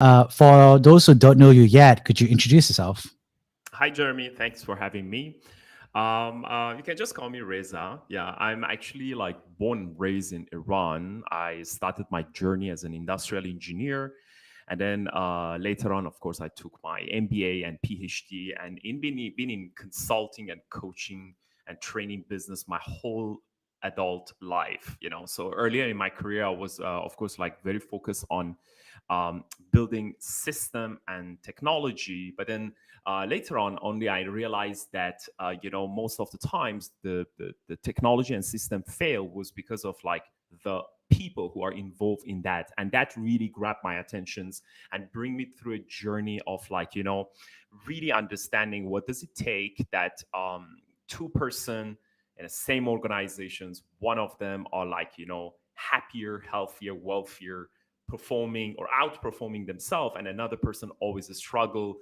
For those who don't know you yet, could you introduce yourself? Hi, Jeremy. Thanks for having me. You can just call me Reza. Yeah, I'm actually like born and raised in Iran. I started my journey as an industrial engineer. And then later on, of course, I took my MBA and PhD. And in been in consulting and coaching and training business my whole adult life. So earlier in my career, I was, of course, like very focused on building system and technology. But then later on, only I realized that most of the times the technology and system fail was because of like the people who are involved in that, and that really grabbed my attentions and bring me through a journey of like really understanding what does it take that two-person in the same organizations, one of them are like happier, healthier, wealthier, performing or outperforming themselves, and another person always a struggle,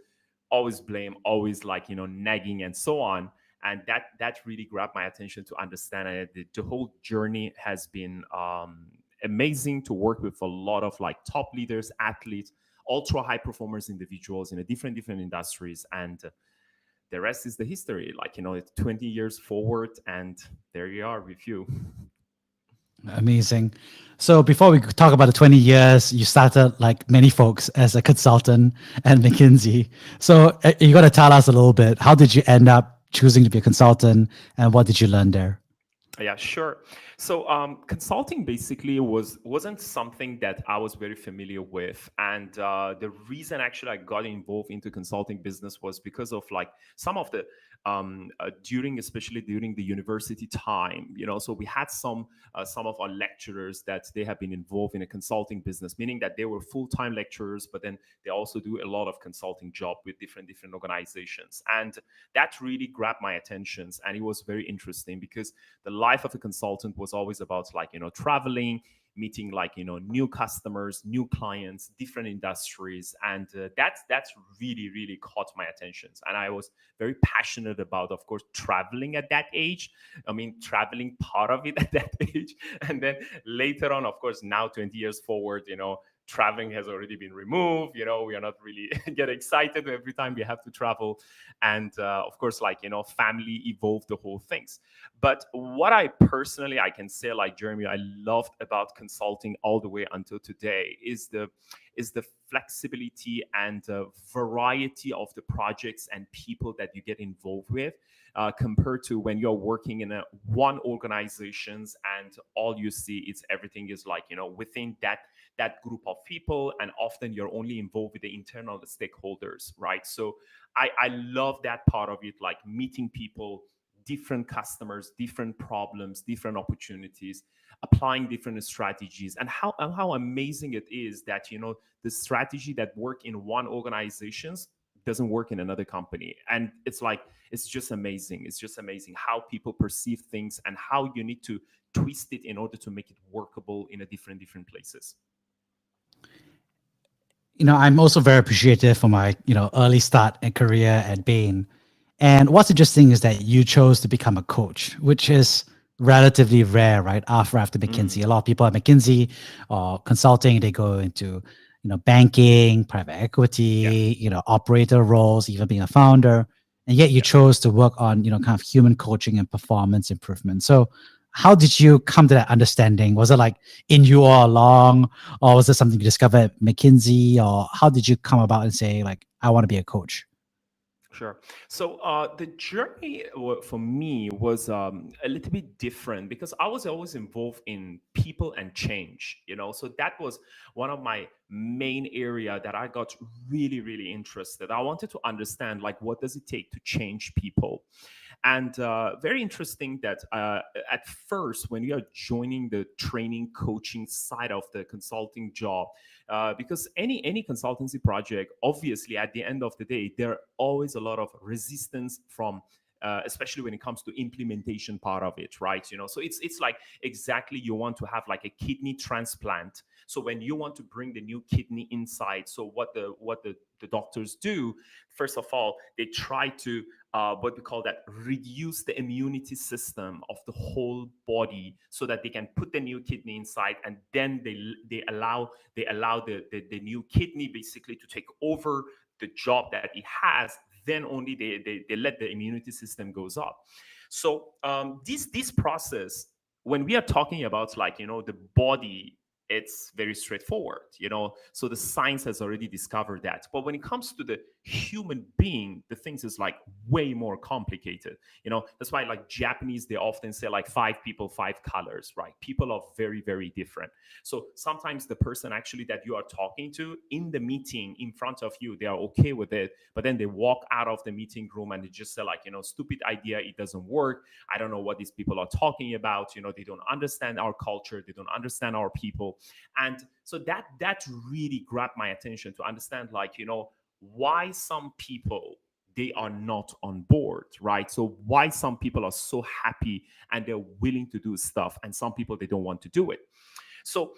always blame, always like nagging and so on. And that really grabbed my attention to understand it. The whole journey has been amazing to work with a lot of like top leaders, athletes, ultra high performers, individuals in a different industries. And the rest is the history, like it's 20 years forward, and there you are with you. Amazing. So before we talk about the 20 years, you started like many folks as a consultant at McKinsey. So you got to tell us a little bit, how did you end up choosing to be a consultant and what did you learn there? Yeah, sure. So consulting basically wasn't something that I was very familiar with, and the reason actually I got involved into consulting business was because of like some of the especially during the university time. So we had some of our lecturers that they have been involved in a consulting business, meaning that they were full-time lecturers, but then they also do a lot of consulting job with different organizations, and that really grabbed my attention, and it was very interesting because the life of a consultant was always about like traveling, meeting like new customers, new clients, different industries, and that's really caught my attention. And I was very passionate about, of course, traveling at that age. I mean, traveling part of it at that age, and then later on, of course, now 20 years forward, traveling has already been removed. We are not really get excited every time we have to travel, and of course, like family evolved the whole things. But what I can say, like Jeremy, I loved about consulting all the way until today is the flexibility and variety of the projects and people that you get involved with, compared to when you're working in one organizations and all you see is everything is like within that group of people, and often you're only involved with the internal stakeholders, right? So I love that part of it, like meeting people, different customers, different problems, different opportunities, applying different strategies, and how amazing it is that the strategy that work in one organizations doesn't work in another company. And it's just amazing. It's just amazing how people perceive things and how you need to twist it in order to make it workable in a different places. I'm also very appreciative for my, early start and career at Bain. And what's interesting is that you chose to become a coach, which is relatively rare, right? After McKinsey, a lot of people at McKinsey or consulting, they go into, banking, private Yeah. equity, operator roles, even being a founder. And yet you Yeah. chose to work on, kind of human coaching and performance improvement. So how did you come to that understanding? Was it like in you all along, or was it something you discovered at McKinsey, or how did you come about and say like, I want to be a coach? Sure. So the journey for me was a little bit different because I was always involved in people and change. So that was one of my main area that I got really interested. I wanted to understand like what does it take to change people, and very interesting that at first when you are joining the training coaching side of the consulting job, because any consultancy project, obviously at the end of the day there are always a lot of resistance from especially when it comes to implementation part of it, right? So it's like exactly you want to have like a kidney transplant, So when you want to bring the new kidney inside, so what the doctors do, first of all, they try to what we call that, reduce the immunity system of the whole body so that they can put the new kidney inside, and then they allow the new kidney basically to take over the job that it has. Then only they let the immunity system goes up. So this process, when we are talking about, like, the body, it's very straightforward, so the science has already discovered that. But when it comes to the human being, the things is like way more complicated. That's why, like, Japanese, they often say like 5 people, 5 colors, right? People are very, very different. So sometimes the person actually that you are talking to in the meeting in front of you, they are okay with it, but then they walk out of the meeting room and they just say like, stupid idea, it doesn't work, I don't know what these people are talking about, they don't understand our culture, they don't understand our people. And so that really grabbed my attention to understand, like, why some people, they are not on board, right? So why some people are so happy and they're willing to do stuff, and some people, they don't want to do it. So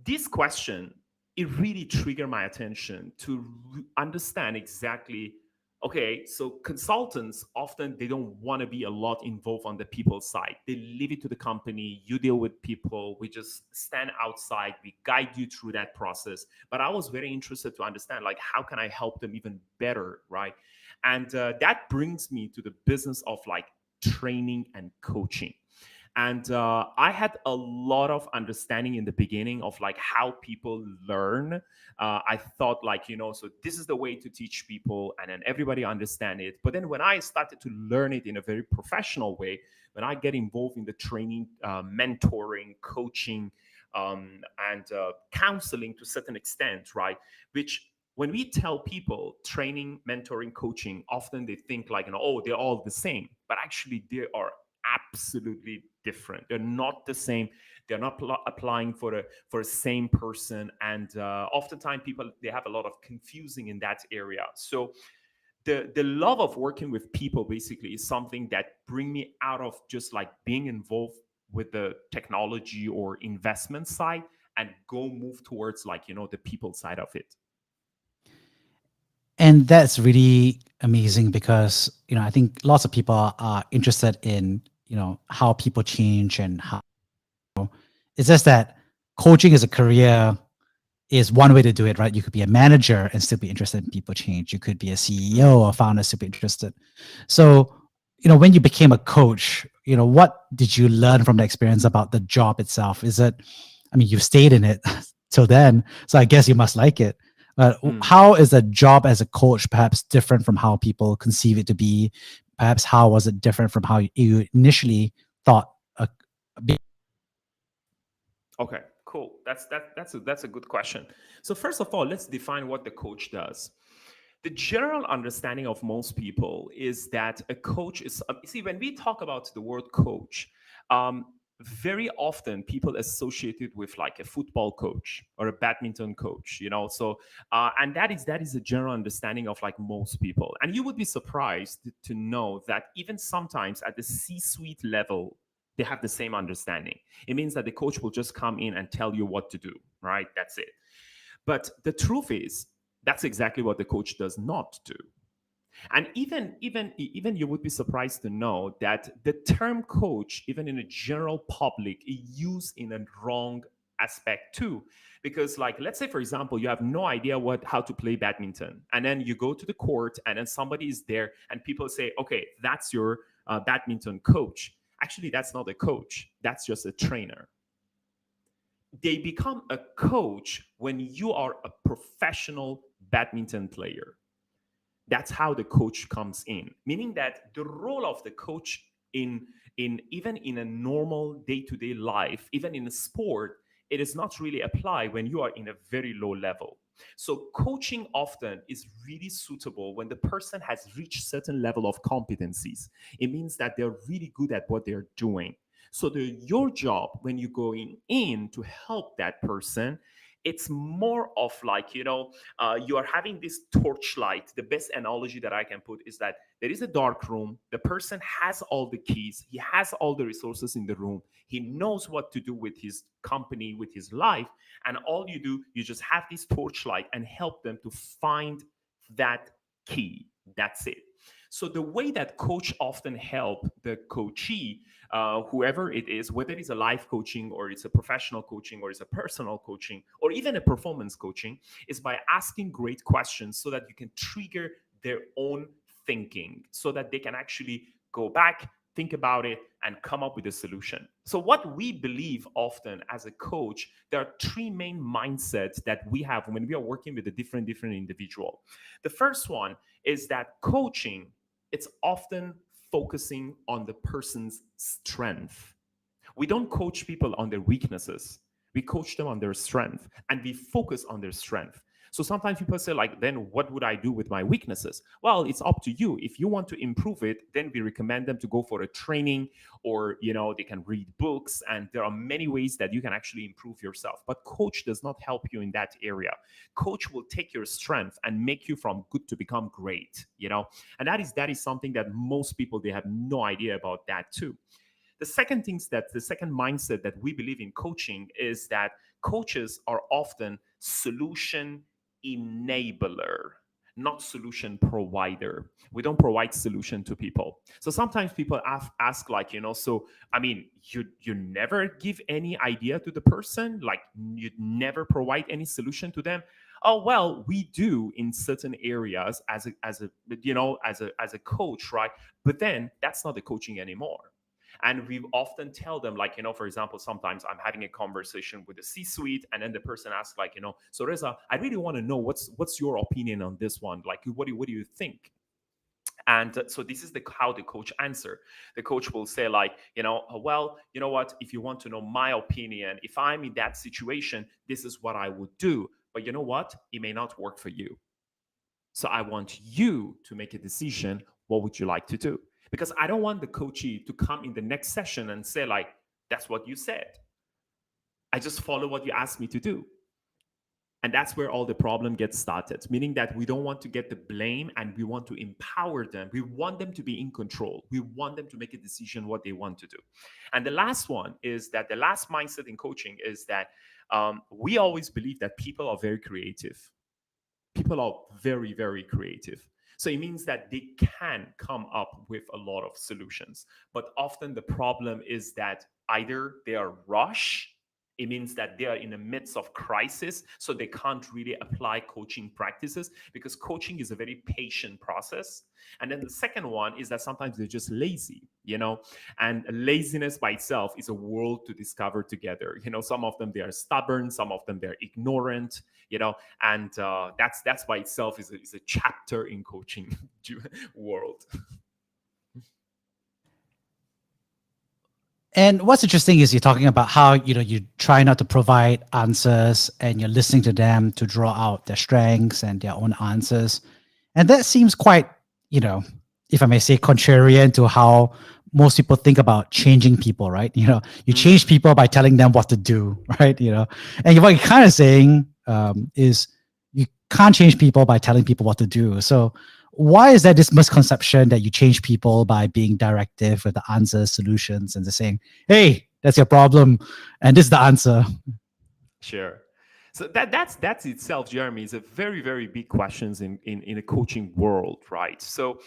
this question, it really triggered my attention to understand exactly, okay, so consultants often, they don't want to be a lot involved on the people side. They leave it to the company. You deal with people. We just stand outside. We guide you through that process. But I was very interested to understand, like, how can I help them even better, right? And that brings me to the business of, like, training and coaching. And I had a lot of understanding in the beginning of, like, how people learn. I thought, like, so this is the way to teach people, and then everybody understand it. But then when I started to learn it in a very professional way, when I get involved in the training, mentoring, coaching, and counseling to a certain extent, right? Which, when we tell people training, mentoring, coaching, often they think like, oh, they're all the same. But actually, they are absolutely different. They're not the same. They're not applying for a same person. And oftentimes people, they have a lot of confusing in that area. So the love of working with people basically is something that bring me out of just like being involved with the technology or investment side, and go move towards, like, the people side of it. And that's really amazing because, I think lots of people are interested in, how people change and how it's just that coaching as a career is one way to do it, right? You could be a manager and still be interested in people change. You could be a CEO or founder, still be interested. So, when you became a coach, what did you learn from the experience about the job itself? Is it, I mean, you've stayed in it till then, so I guess you must like it. But how is a job as a coach perhaps different from how people conceive it to be? Perhaps how was it different from how you initially thought? Okay, cool. That's a good question. So first of all, let's define what the coach does. The general understanding of most people is that a coach is, see, when we talk about the word coach, um, very often people associate it with like a football coach or a badminton coach, So, and that is a general understanding of like most people. And you would be surprised to know that even sometimes at the C-suite level, they have the same understanding. It means that the coach will just come in and tell you what to do, right? That's it. But the truth is, that's exactly what the coach does not do. And even you would be surprised to know that the term coach, even in the general public, is used in a wrong aspect too. Because, like, let's say, for example, you have no idea how to play badminton, and then you go to the court, and then somebody is there, and people say, okay, that's your badminton coach. Actually, that's not a coach, that's just a trainer. They become a coach when you are a professional badminton player. That's how the coach comes in, meaning that the role of the coach in even in a normal day-to-day life, even in a sport, it is not really applied when you are in a very low level. So coaching often is really suitable when the person has reached certain level of competencies. It means that they're really good at what they're doing. So your job when you're going in to help that person It's more of like, you are having this torchlight. The best analogy that I can put is that there is a dark room. The person has all the keys, he has all the resources in the room, he knows what to do with his company, with his life. And all you do, you just have this torchlight and help them to find that key. That's it. So the way that coach often help the coachee, whoever it is, whether it's a life coaching or it's a professional coaching or it's a personal coaching or even a performance coaching, is by asking great questions so that you can trigger their own thinking, so that they can actually go back, think about it, and come up with a solution. So what we believe often as a coach, there are three main mindsets that we have when we are working with a different individual. The first one is that coaching, it's often focusing on the person's strength. We don't coach people on their weaknesses. We coach them on their strength, and we focus on their strength. So sometimes people say, like, then what would I do with my weaknesses? Well, it's up to you. If you want to improve it, then we recommend them to go for a training, or, they can read books. And there are many ways that you can actually improve yourself. But coach does not help you in that area. Coach will take your strength and make you from good to become great, and that is something that most people, they have no idea about that too. The second mindset that we believe in coaching is that coaches are often solution enabler, not solution provider. We don't provide solution to people. So sometimes people ask like, so, I mean, you never give any idea to the person, like you never provide any solution to them. Oh, well, we do in certain areas as a coach, right? But then that's not the coaching anymore. And we often tell them, like, for example, sometimes I'm having a conversation with the C-suite, and then the person asks, like, so Reza, I really want to know what's your opinion on this one? Like, what do you think? And so this is how the coach answer. The coach will say, like, well, you know what? If you want to know my opinion, if I'm in that situation, this is what I would do. But you know what? It may not work for you. So I want you to make a decision. What would you like to do? Because I don't want the coachee to come in the next session and say, like, that's what you said. I just follow what you asked me to do. And that's where all the problem gets started, meaning that we don't want to get the blame, and we want to empower them. We want them to be in control. We want them to make a decision what they want to do. And the last one is that the last mindset in coaching is that we always believe that people are very creative. People are very, very creative. So it means that they can come up with a lot of solutions. But often the problem is that either they are rushed. It means that they are in the midst of crisis, so they can't really apply coaching practices, because coaching is a very patient process. And then the second one is that sometimes they're just lazy, and laziness by itself is a world to discover together. Some of them, they are stubborn, some of them they're ignorant, and that's by itself is a chapter in coaching world. And what's interesting is you're talking about how, you try not to provide answers, and you're listening to them to draw out their strengths and their own answers. And that seems quite, if I may say, contrarian to how most people think about changing people, right? You change people by telling them what to do, right? And what you're kind of saying is you can't change people by telling people what to do. So why is there this misconception that you change people by being directive with the answers, solutions, and just saying, hey, that's your problem, and this is the answer? Sure. So that's itself, Jeremy, is a very, very big questions in a coaching world, right? So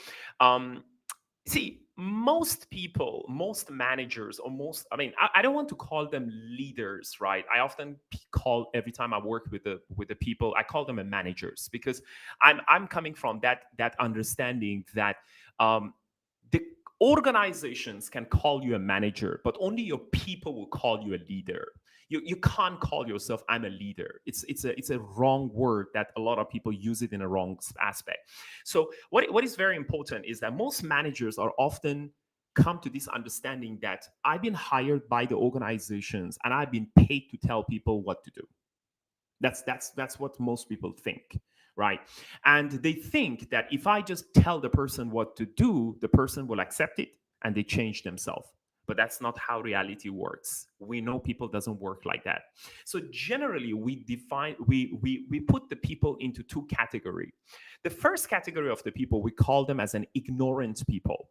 see, most people, most managers, or I don't want to call them leaders, right? I often call, every time I work with the people, I call them a managers, because I'm coming from that understanding that the organizations can call you a manager, but only your people will call you a leader. You can't call yourself, I'm a leader. It's a wrong word that a lot of people use it in a wrong aspect. So what is very important is that most managers are often come to this understanding that I've been hired by the organizations and I've been paid to tell people what to do. That's what most people think, right? And they think that if I just tell the person what to do, the person will accept it and they change themselves. but that's not how reality works. We know people doesn't work like that. So generally, we put the people into two categories. The first category of the people, we call them as an ignorant people.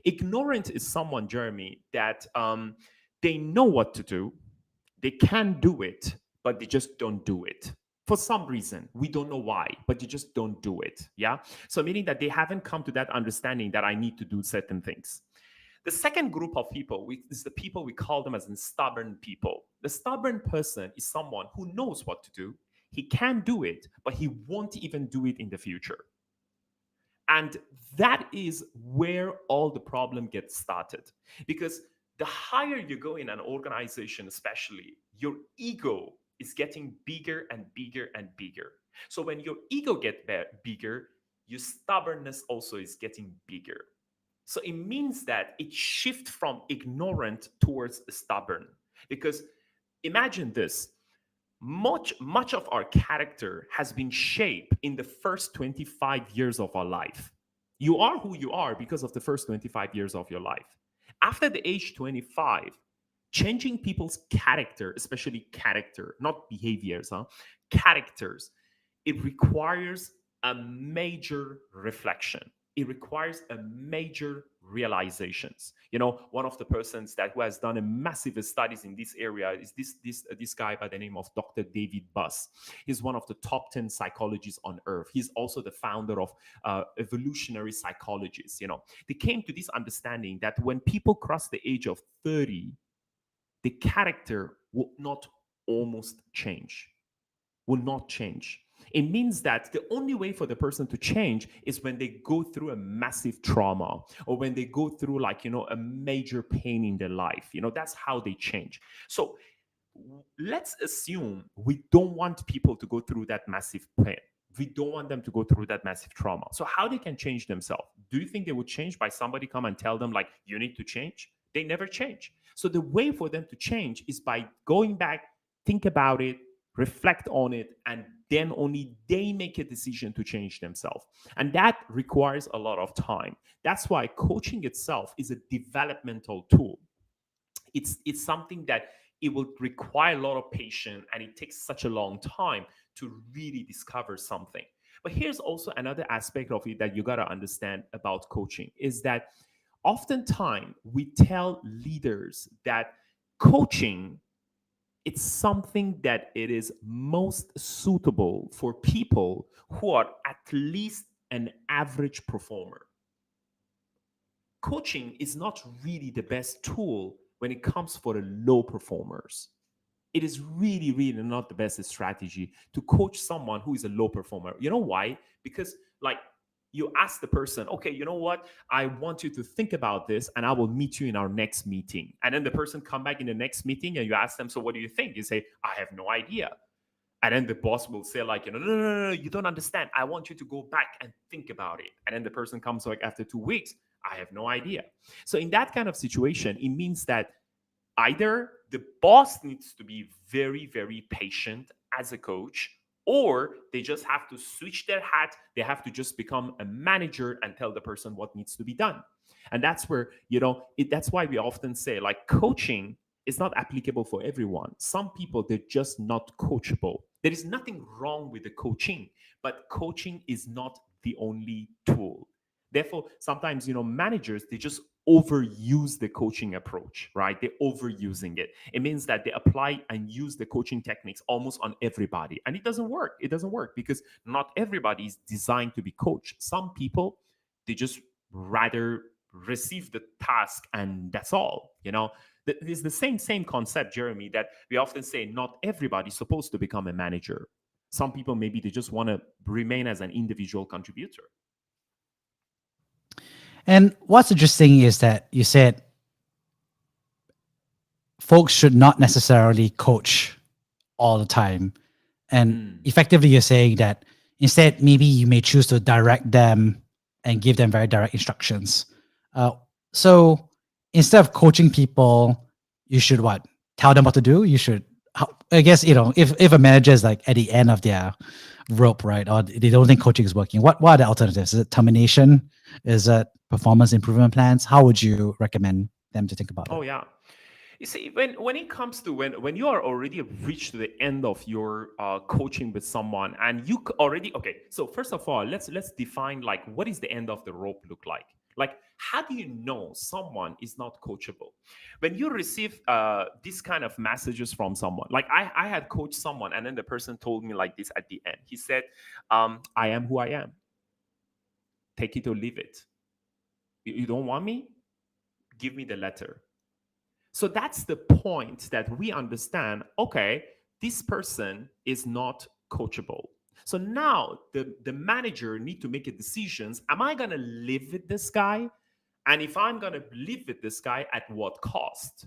Ignorant is someone, Jeremy, that they know what to do, they can do it, but they just don't do it for some reason. We don't know why, but they just don't do it. Yeah. So meaning that they haven't come to that understanding that I need to do certain things. The second group of people is the people we call them as in stubborn people. The stubborn person is someone who knows what to do. He can do it, but he won't even do it in the future. And that is where all the problem gets started. Because the higher you go in an organization, especially, your ego is getting bigger and bigger and bigger. So when your ego gets bigger, your stubbornness also is getting bigger. So it means that it shifts from ignorant towards stubborn. Because imagine this, much of our character has been shaped in the first 25 years of our life. You are who you are because of the first 25 years of your life. After the age 25, changing people's character, especially character, not behaviors, characters, it requires a major reflection. It requires a major realizations. You know, one of the persons who has done a massive studies in this area is this guy by the name of Dr. David Buss. He's one of the top 10 psychologists on earth. He's also the founder of evolutionary psychologists. You know, they came to this understanding that when people cross the age of 30, the character will not almost change, will not change. It means that the only way for the person to change is when they go through a massive trauma or when they go through a major pain in their life. You know, that's how they change. So let's assume we don't want people to go through that massive pain. We don't want them to go through that massive trauma. So how they can change themselves? Do you think they would change by somebody come and tell them you need to change? They never change. So the way for them to change is by going back, think about it, reflect on it, and then only they make a decision to change themselves. And that requires a lot of time. That's why coaching itself is a developmental tool. It's something that it will require a lot of patience, and it takes such a long time to really discover something. But here's also another aspect of it that you got to understand about coaching is that oftentimes we tell leaders that coaching, it's something that it is most suitable for people who are at least an average performer. Coaching is not really the best tool when it comes for the low performers. It is really, really not the best strategy to coach someone who is a low performer. You know why? Because you ask the person, okay, you know what? I want you to think about this and I will meet you in our next meeting. And then the person come back in the next meeting and you ask them, so what do you think? You say, I have no idea. And then the boss will say no, you don't understand. I want you to go back and think about it. And then the person comes after 2 weeks, I have no idea. So in that kind of situation, it means that either the boss needs to be very, very patient as a coach, or they just have to switch their hat. They have to just become a manager and tell the person what needs to be done. And that's where, that's why we often say coaching is not applicable for everyone. Some people, they're just not coachable. There is nothing wrong with the coaching, but coaching is not the only tool. Therefore, sometimes, managers, they just overuse the coaching approach, right? They're overusing it. It means that they apply and use the coaching techniques almost on everybody. And it doesn't work. It doesn't work because not everybody is designed to be coached. Some people, they just rather receive the task and that's all, It's the same concept, Jeremy, that we often say not everybody's supposed to become a manager. Some people, maybe they just want to remain as an individual contributor. And what's interesting is that you said folks should not necessarily coach all the time. And effectively, you're saying that instead, maybe you may choose to direct them and give them very direct instructions. So instead of coaching people, you should what? Tell them what to do? You should, I guess, if a manager is at the end of their rope, right? Or they don't think coaching is working, what are the alternatives? Is it termination? Is it performance improvement plans? How would you recommend them to think about Oh it? yeah. You see, when it comes to when you are already reached to the end of your coaching with someone, and you already okay. So first of all, let's define like what is the end of the rope look like. Like, how do you know someone is not coachable? When you receive this kind of messages from someone, like I had coached someone, and then the person told me like this at the end. He said, "I am who I am. Take it or leave it. You don't want me? Give me the letter." So that's the point that we understand, okay, this person is not coachable. So now the manager need to make a decisions. Am I going to live with this guy? And if I'm going to live with this guy, at what cost?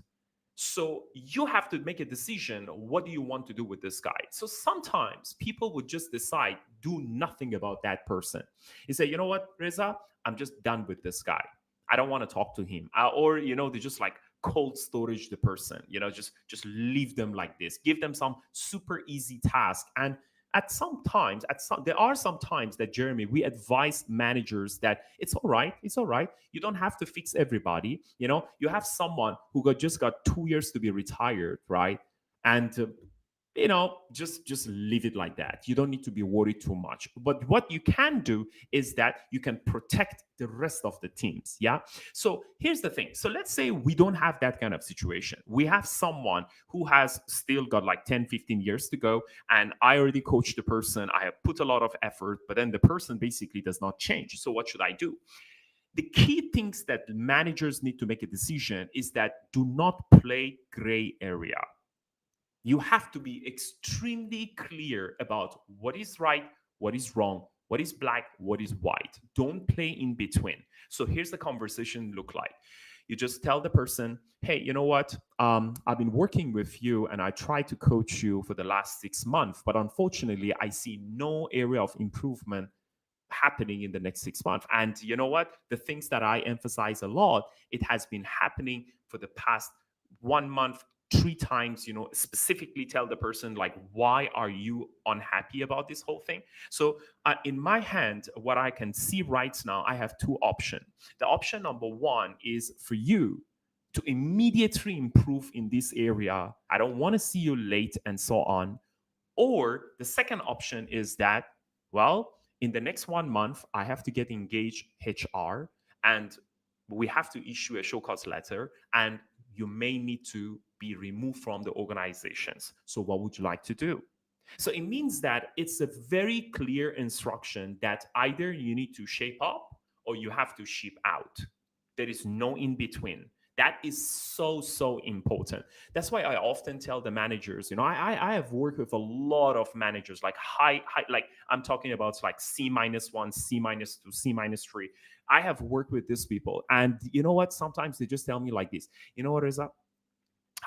So you have to make a decision. What do you want to do with this guy? So sometimes people would just decide, do nothing about that person. You say, you know what, Reza, I'm just done with this guy. I don't want to talk to him. Or, they just like cold storage the person, just leave them like this. Give them some super easy task. And there are some times that, Jeremy, we advise managers that it's all right, you don't have to fix everybody. You have someone who just got 2 years to be retired, right? And just leave it like that. You don't need to be worried too much. But what you can do is that you can protect the rest of the teams. Yeah. So here's the thing. So let's say we don't have that kind of situation. We have someone who has still got like 10, 15 years to go. And I already coached the person. I have put a lot of effort, but then the person basically does not change. So what should I do? The key things that managers need to make a decision is that do not play gray area. You have to be extremely clear about what is right, what is wrong, what is black, what is white. Don't play in between. So here's the conversation look like. You just tell the person, hey, you know what? I've been working with you and I tried to coach you for the last 6 months, but unfortunately, I see no area of improvement happening in the next 6 months. And you know what? The things that I emphasize a lot, it has been happening for the past 1 month, 3 times. Specifically tell the person like, why are you unhappy about this whole thing? So in my hand, what I can see right now, I have two options. The option number one is for you to immediately improve in this area. I don't want to see you late and so on. Or the second option is that, well, in the next 1 month, I have to get engaged HR and we have to issue a show cause letter and you may need to be removed from the organizations. So what would you like to do? So it means that it's a very clear instruction that either you need to shape up or you have to ship out. There is no in between. That is so important. That's why I often tell the managers, I have worked with a lot of managers, like high, like I'm talking about like C-1, C-2, C-3. I have worked with these people. And you know what? Sometimes they just tell me like this, you know what, Reza?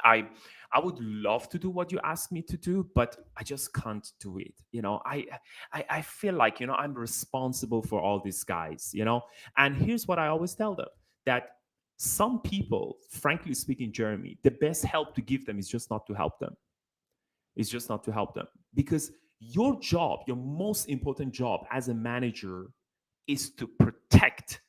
I would love to do what you ask me to do, but I just can't do it. I feel like, I'm responsible for all these guys, and here's what I always tell them, that some people, frankly speaking, Jeremy, the best help to give them is just not to help them. It's just not to help them, because your job, your most important job as a manager is to protect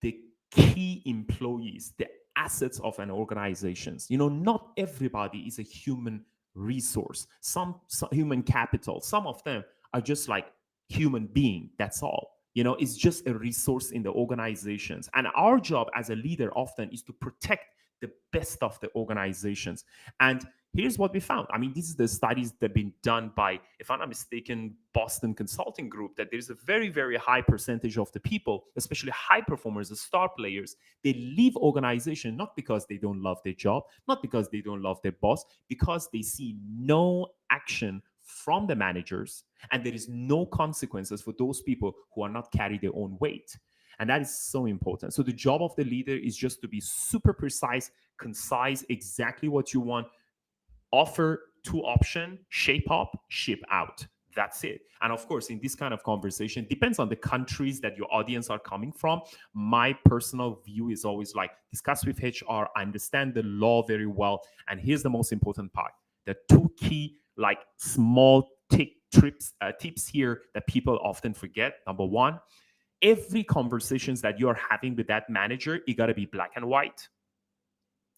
the key employees, the assets of an organization. Not everybody is a human resource, some human capital. Some of them are just like human being. That's all. It's just a resource in the organizations. And our job as a leader often is to protect the best of the organizations. And here's what we found. I mean, this is the studies that have been done by, if I'm not mistaken, Boston Consulting Group, that there's a very, very high percentage of the people, especially high performers, the star players, they leave organization not because they don't love their job, not because they don't love their boss, because they see no action from the managers and there is no consequences for those people who are not carry their own weight. And that is so important. So the job of the leader is just to be super precise, concise, exactly what you want. Offer two options: shape up, ship out. That's it. And of course, in this kind of conversation, depends on the countries that your audience are coming from. My personal view is always like, discuss with HR, understand the law very well. And here's the most important part. The two key, like small tips here that people often forget. Number one, every conversations that you're having with that manager, it got to be black and white.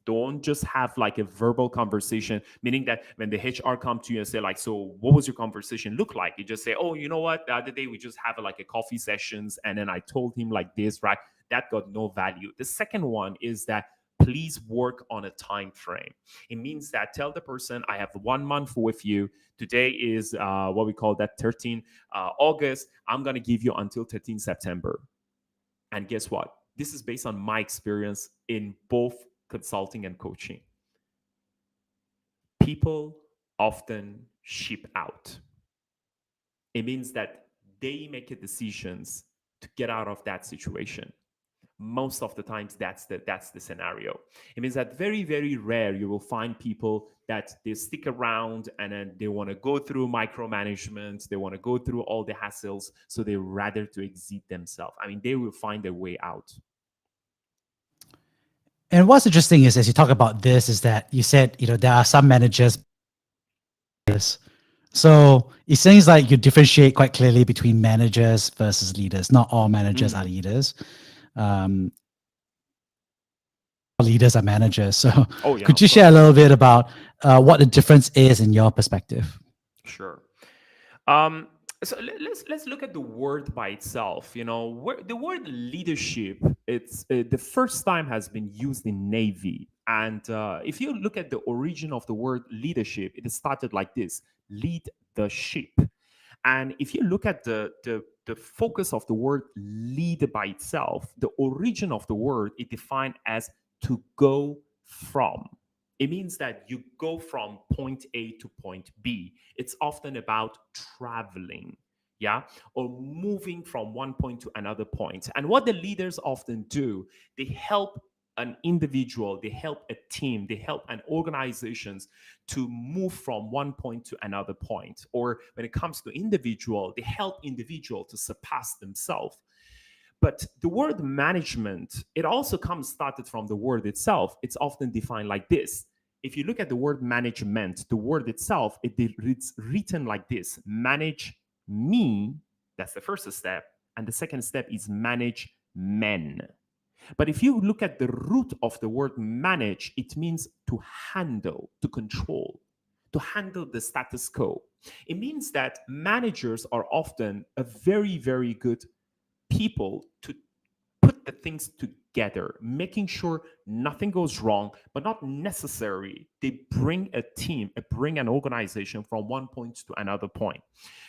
Don't just have like a verbal conversation, meaning that when the HR come to you and say like, so what was your conversation look like? You just say, oh, you know what? The other day we just have like a coffee sessions and then I told him like this, right? That got no value. The second one is that please work on a time frame. It means that tell the person I have 1 month with you. Today is what we call that 13 August. I'm going to give you until 13 September. And guess what? This is based on my experience in both consulting and coaching. People often ship out. It means that they make a decisions to get out of that situation. Most of the times that's the scenario. It means that very, very rare you will find people that they stick around and then they want to go through micromanagement, they want to go through all the hassles, so they rather to exit themselves. I mean, they will find a way out. And what's interesting is, as you talk about this, is that you said, there are some managers. So it seems like you differentiate quite clearly between managers versus leaders. Not all managers are leaders. Leaders are managers. So could you share a little bit about what the difference is in your perspective? Sure. So let's look at the word by itself. The word leadership, it's the first time has been used in Navy. And if you look at the origin of the word leadership, it started like this: lead the ship. And if you look at the focus of the word lead by itself, the origin of the word is defined as to go from. It means that you go from point A to point B. It's often about traveling, yeah, or moving from one point to another point. And what the leaders often do, they help an individual, they help a team, they help an organizations to move from one point to another point. Or when it comes to individual, they help individual to surpass themselves. But the word management, it also started from the word itself. It's often defined like this. If you look at the word management, the word itself, it's written like this: manage me, that's the first step. And the second step is manage men. But if you look at the root of the word manage, it means to handle, to control, to handle the status quo. It means that managers are often a very, very good people to put the things together, making sure nothing goes wrong, but not necessary. They bring a team, bring an organization from one point to another point.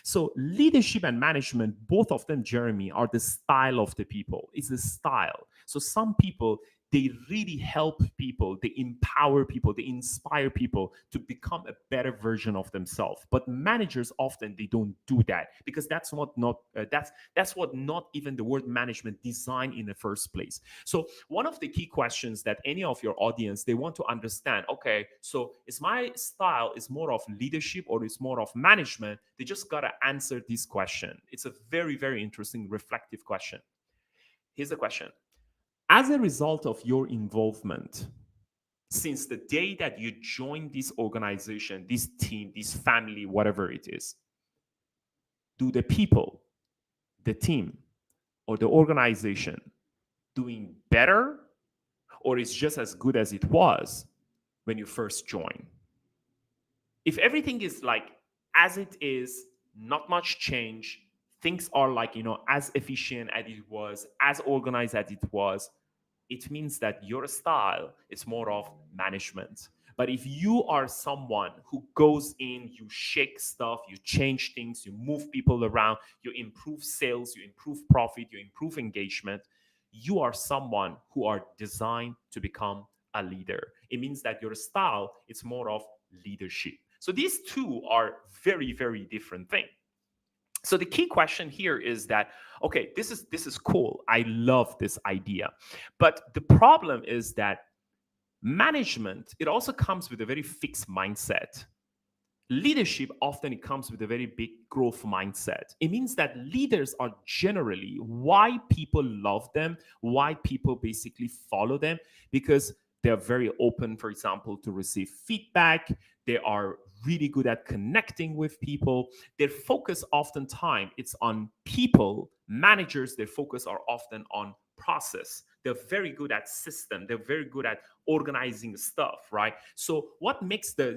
So leadership and management, both of them, Jeremy, are the style of the people. It's the style. So some people, they really help people, they empower people, they inspire people to become a better version of themselves. But managers often, they don't do that, because that's what not even the word management designed in the first place. So one of the key questions that any of your audience, they want to understand, okay, so is my style is more of leadership or is more of management? They just got to answer this question. It's a very, very interesting reflective question. Here's the question: as a result of your involvement, since the day that you joined this organization, this team, this family, whatever it is, do the people, the team, or the organization doing better, or is just as good as it was when you first joined? If everything is like as it is, not much change, things are like, as efficient as it was, as organized as it was, it means that your style is more of management. But if you are someone who goes in, you shake stuff, you change things, you move people around, you improve sales, you improve profit, you improve engagement, you are someone who are designed to become a leader. It means that your style is more of leadership. So these two are very, very different things. So the key question here is that, okay, this is cool. I love this idea. But the problem is that management, it also comes with a very fixed mindset. Leadership, often it comes with a very big growth mindset. It means that leaders are generally why people love them, why people basically follow them, because they're very open, for example, to receive feedback. They are really good at connecting with people. Their focus oftentimes it's on people. Managers, their focus are often on process. They're very good at system. They're very good at organizing stuff, right? So what makes the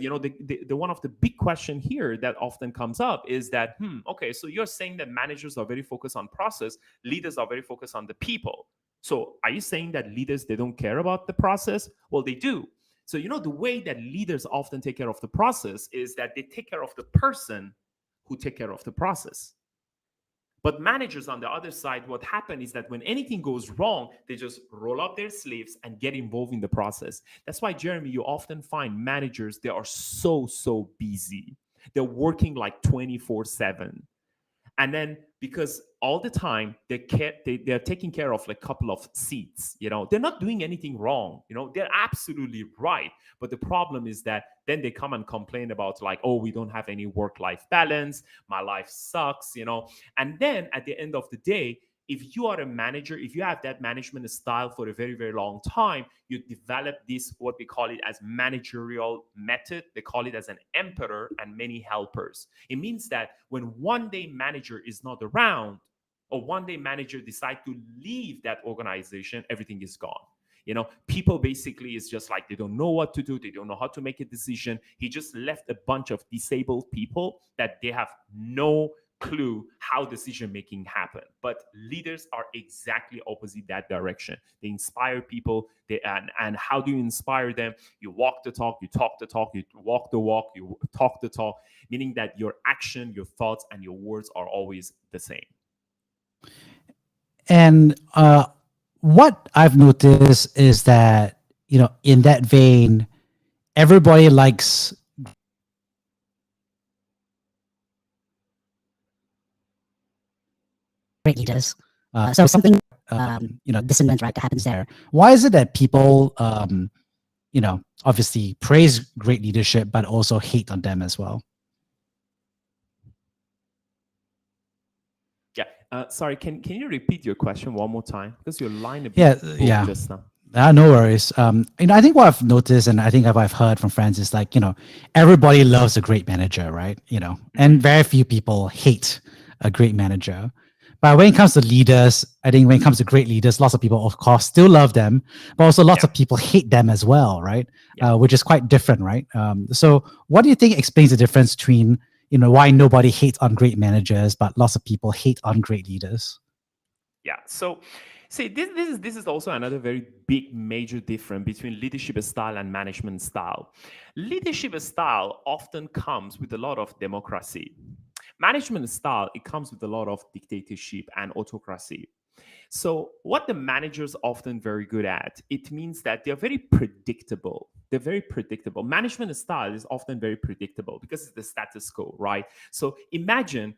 one of the big question here that often comes up is that, okay, so you're saying that managers are very focused on process, leaders are very focused on the people. So are you saying that leaders, they don't care about the process? Well, they do. So, the way that leaders often take care of the process is that they take care of the person who take care of the process. But managers on the other side, what happens is that when anything goes wrong, they just roll up their sleeves and get involved in the process. That's why, Jeremy, you often find managers, they are so busy. They're working like 24/7. And then because all the time they're taking care of like a couple of seats, they're not doing anything wrong, they're absolutely right. But the problem is that then they come and complain about like, oh, we don't have any work-life balance, my life sucks, and then at the end of the day, if you are a manager, if you have that management style for a very, very long time, you develop this, what we call it as managerial method. They call it as an emperor and many helpers. It means that when one day manager is not around, or one day manager decide to leave that organization, everything is gone. People basically is just like, they don't know what to do. They don't know how to make a decision. He just left a bunch of disabled people that they have no clue how decision making happen. But leaders are exactly opposite that direction. They inspire people. And how do you inspire them? You walk the talk, you talk the talk, you walk the walk, you talk the talk, meaning that your action, your thoughts, and your words are always the same. And what I've noticed is that, in that vein, everybody likes great leaders. So something, dissonance, right, that happens there. Why is it that people, obviously praise great leadership, but also hate on them as well? Yeah. Sorry, can you repeat your question one more time? Because your line a bit just now. No worries. I think what I've noticed, and I think I've heard from friends, is like, everybody loves a great manager, right? And very few people hate a great manager. But when it comes to leaders, I think when it comes to great leaders, lots of people, of course, still love them, but also lots of people hate them as well, right? Which is quite different, right? So what do you think explains the difference between, why nobody hates on great managers, but lots of people hate on great leaders? Yeah. So, see, this is also another very big major difference between leadership style and management style. Leadership style often comes with a lot of democracy. Management style, it comes with a lot of dictatorship and autocracy. So what the managers often very good at, it means that they're very predictable. They're very predictable. Management style is often very predictable because it's the status quo, right? So imagine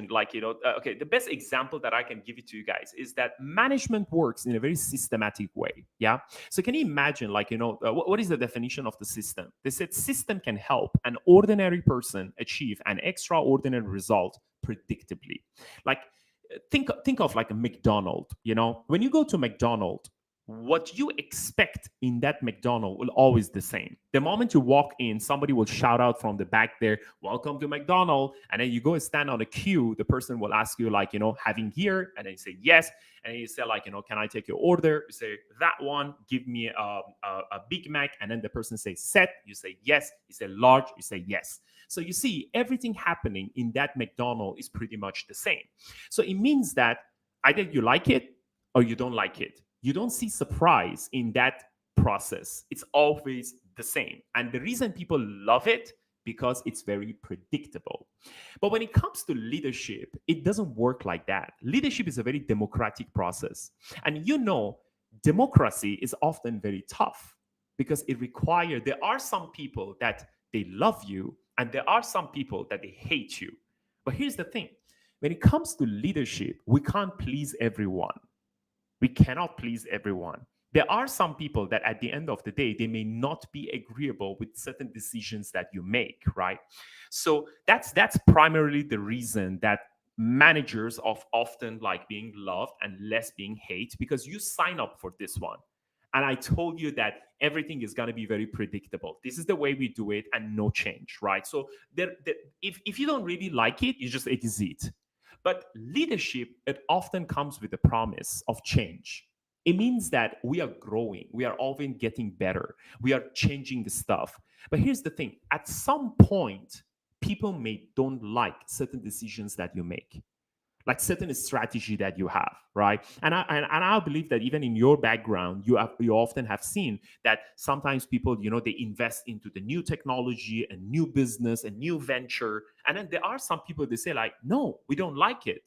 like, okay, the best example that I can give it to you guys is that management works in a very systematic way. Yeah. So can you imagine like, what is the definition of the system? They said system can help an ordinary person achieve an extraordinary result predictably. Like, think of like a McDonald. When you go to McDonald, what you expect in that McDonald will always the same. The moment you walk in, somebody will shout out from the back there, "Welcome to McDonald." And then you go and stand on a queue. The person will ask you like, having here, and then you say yes, and then you say like, can I take your order? You say that one, give me a Big Mac, and then the person says set. You say yes. You say large. You say yes. So you see, everything happening in that McDonald is pretty much the same. So it means that either you like it or you don't like it. You don't see surprise in that process. It's always the same. And the reason people love it, because it's very predictable. But when it comes to leadership, it doesn't work like that. Leadership is a very democratic process. And democracy is often very tough because there are some people that they love you, and there are some people that they hate you. But here's the thing. When it comes to leadership, we can't please everyone. We cannot please everyone. There are some people that at the end of the day, they may not be agreeable with certain decisions that you make, right? So that's primarily the reason that managers of often like being loved and less being hated, because you sign up for this one. And I told you that everything is going to be very predictable. This is the way we do it and no change, right? So if you don't really like it, you just exit. But leadership, it often comes with the promise of change. It means that we are growing. We are always getting better. We are changing the stuff. But here's the thing. At some point, people may don't like certain decisions that you make, like certain strategy that you have, right? And I believe that even in your background, you often have seen that sometimes people, they invest into the new technology, a new business, a new venture, and then there are some people, they say like, no, we don't like it.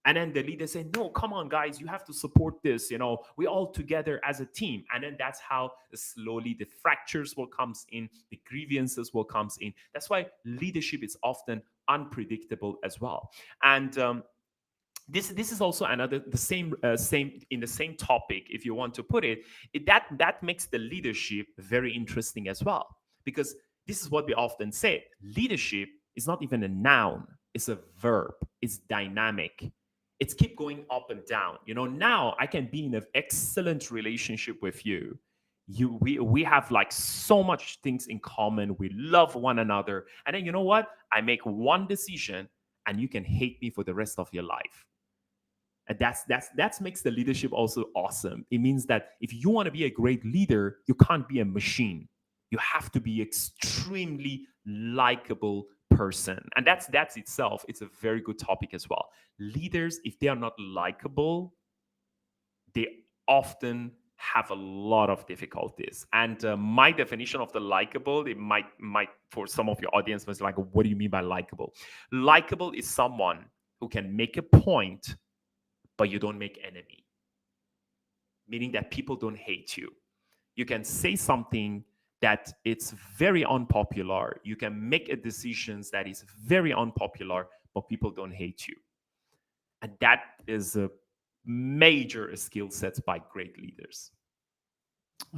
And then the leader say, no, come on, guys, you have to support this. We all together as a team. And then that's how slowly the fractures will comes in, the grievances will comes in. That's why leadership is often unpredictable as well. And this is also another same in the same topic, if you want to put it, that makes the leadership very interesting as well, because this is what we often say: leadership is not even a noun, it's a verb, it's dynamic. It's keep going up and down. Now I can be in an excellent relationship with you. We have like so much things in common. We love one another. And then you know what? I make one decision and you can hate me for the rest of your life. And that makes the leadership also awesome. It means that if you want to be a great leader, you can't be a machine. You have to be extremely likable person. And that's itself, it's a very good topic as well. Leaders, if they are not likable, they often have a lot of difficulties. And my definition of the likable, it might for some of your audience was like, what do you mean by likable? Likable is someone who can make a point, but you don't make enemy. Meaning that people don't hate you. You can say something that it's very unpopular. You can make a decision that is very unpopular, but people don't hate you. And that is a major skill set by great leaders.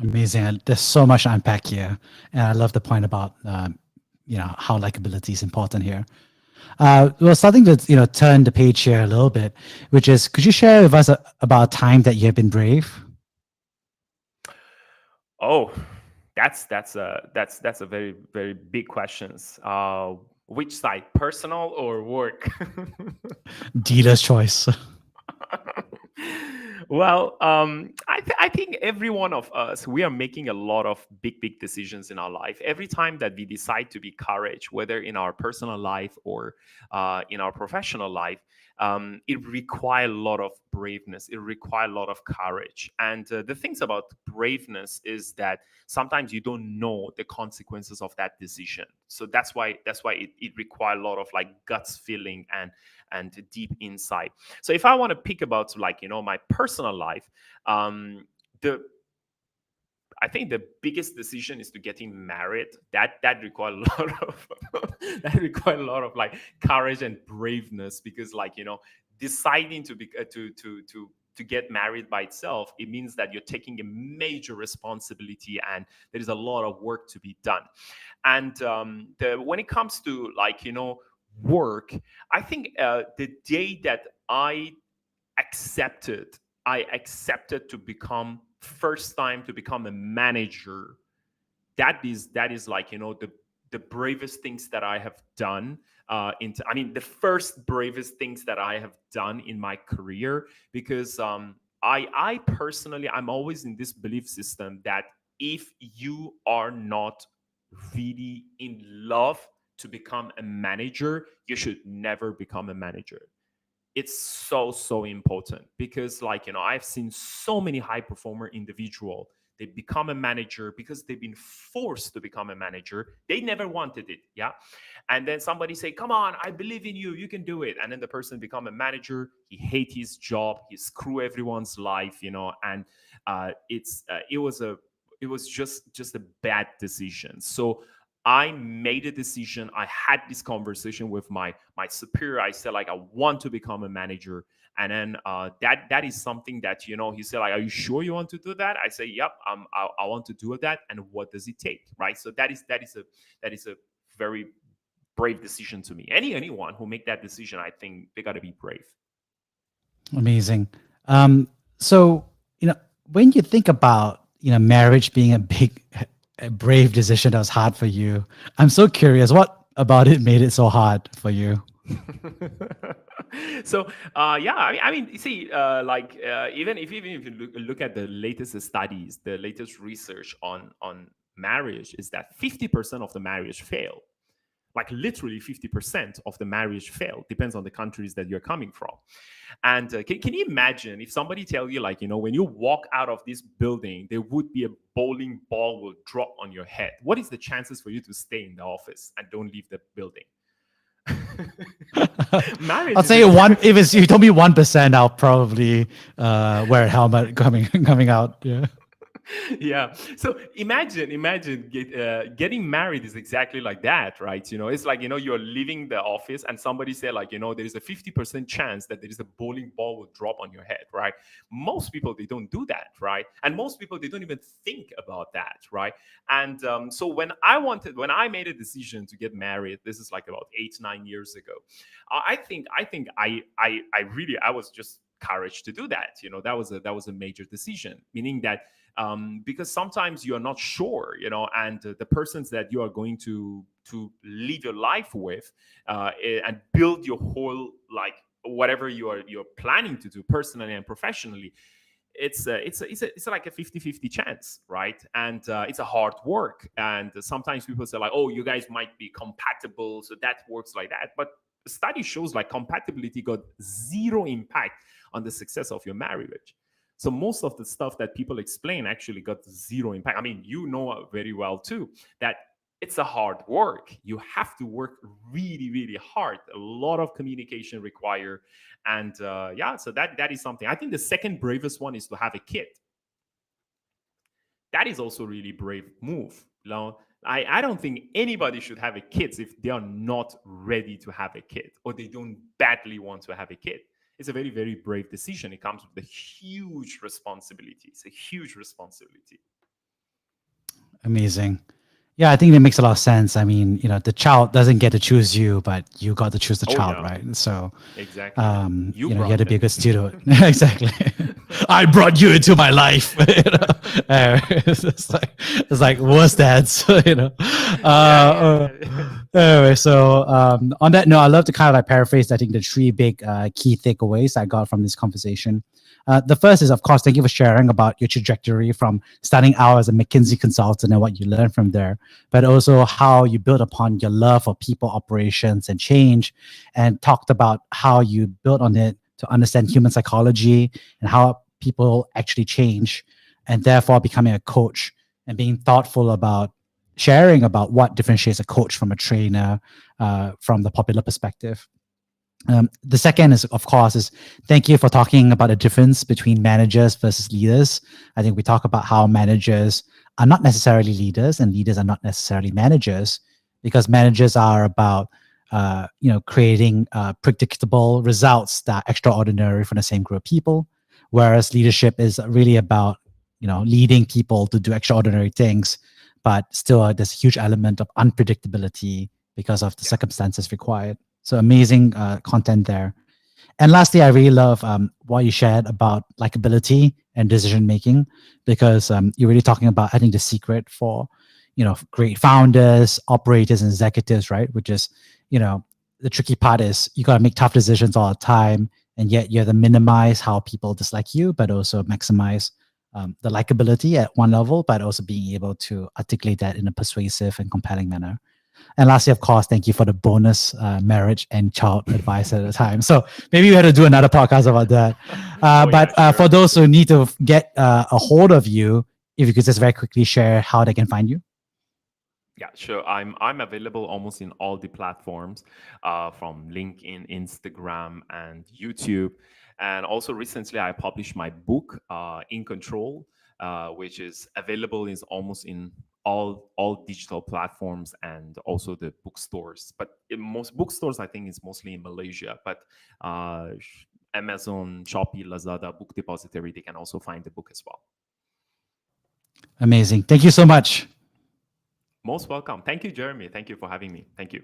Amazing. There's so much to unpack here. And I love the point about, how likability is important here. Well, starting to, turn the page here a little bit, which is, could you share with us about a time that you have been brave? Oh, that's a very, very big questions. Which side, personal or work? Dealer's choice. Well, I think every one of us, we are making a lot of big decisions in our life. Every time that we decide to be courage, whether in our personal life or in our professional life, it requires a lot of braveness. It requires a lot of courage. And the things about braveness is that sometimes you don't know the consequences of that decision. So that's why it requires a lot of like guts feeling and deep insight. So if I want to pick about my personal life, I think the biggest decision is to getting married. That requires a lot of like courage and braveness, because deciding to get married by itself, it means that you're taking a major responsibility and there is a lot of work to be done. And when it comes to work, I think the day that I accepted to become first time to become a manager, that is the bravest things that I have done. The first bravest things that I have done in my career, because I personally, I'm always in this belief system that if you are not really in love to become a manager, you should never become a manager. It's so important, because I've seen so many high performer individual, they become a manager because they've been forced to become a manager. They never wanted it. Yeah. And then somebody say, come on, I believe in you, you can do it. And then the person become a manager, he hate his job, he screw everyone's life, and it was just a bad decision. So I made a decision. I had this conversation with my superior. I said, I want to become a manager. And then that is something that, he said, are you sure you want to do that? I say, yep, I want to do that. And what does it take? Right. So that is a very brave decision to me. Anyone who make that decision, I think they got to be brave. Amazing. So, when you think about, marriage being a brave decision that was hard for you, I'm so curious, what about it made it so hard for you? So yeah, I mean, you see, even if you look at the latest studies, the latest research on marriage is that 50% of the marriage fail. Like literally 50% of the marriage fail. Depends on the countries that you're coming from. And can you imagine if somebody tell you, like, when you walk out of this building, there would be a bowling ball will drop on your head. What is the chances for you to stay in the office and don't leave the building? Marriage I'll is say one. If it's you told me 1%, I'll probably wear a helmet coming out. Yeah. Yeah. So imagine getting married is exactly like that, right? It's like, you're leaving the office and somebody said, like, there is a 50% chance that there is a bowling ball will drop on your head, right? Most people, they don't do that, right? And most people, they don't even think about that, right? And so when I made a decision to get married, this is like about 8-9 years ago. I was just courage to do that. That was a major decision, meaning that because sometimes you're not sure, and the persons that you are going to live your life with and build your whole, like, whatever you're planning to do personally and professionally, it's like a 50-50 chance, right? And it's a hard work. And sometimes people say, like, oh, you guys might be compatible, so that works like that. But the study shows, like, compatibility got zero impact on the success of your marriage. So most of the stuff that people explain actually got zero impact. I mean, very well too that it's a hard work. You have to work really, really hard. A lot of communication required, and yeah. So that is something. I think the second bravest one is to have a kid. That is also really brave move. I don't think anybody should have a kid if they are not ready to have a kid or they don't badly want to have a kid. It's a very, very brave decision. It comes with a huge responsibility. It's a huge responsibility. Amazing. Yeah, I think that makes a lot of sense. I mean, the child doesn't get to choose you, but you got to choose the child, yeah. right? So exactly. You had to be a good student. Exactly. I brought you into my life. It's like worse dads. Anyway, so on that note, I love to kind of like paraphrase, I think, the three big key takeaways I got from this conversation. The first is, of course, thank you for sharing about your trajectory from starting out as a McKinsey consultant and what you learned from there, but also how you built upon your love for people, operations, and change, and talked about how you built on it to understand human psychology and how people actually change, and therefore becoming a coach and being thoughtful about sharing about what differentiates a coach from a trainer from the popular perspective. The second is, of course, is thank you for talking about the difference between managers versus leaders. I think we talk about how managers are not necessarily leaders and leaders are not necessarily managers, because managers are about creating predictable results that are extraordinary for the same group of people, whereas leadership is really about leading people to do extraordinary things, but still there's a huge element of unpredictability because of the circumstances required. So amazing content there. And lastly, I really love what you shared about likability and decision making, because you're really talking about, I think, the secret for great founders, operators, and executives, right? Which is the tricky part is you got to make tough decisions all the time, and yet you have to minimize how people dislike you, but also maximize the likability at one level, but also being able to articulate that in a persuasive and compelling manner. And lastly, of course, thank you for the bonus marriage and child advice at the time. So maybe we had to do another podcast about that. Sure. For those who need to get a hold of you, if you could just very quickly share how they can find you. Yeah, sure. I'm available almost in all the platforms, from LinkedIn, Instagram, and YouTube. And also recently, I published my book, InControl, which is available almost in all digital platforms and also the bookstores. But in most bookstores, I think it's mostly in Malaysia. But Amazon, Shopee, Lazada, Book Depository, they can also find the book as well. Amazing. Thank you so much. Most welcome. Thank you, Jeremy. Thank you for having me. Thank you.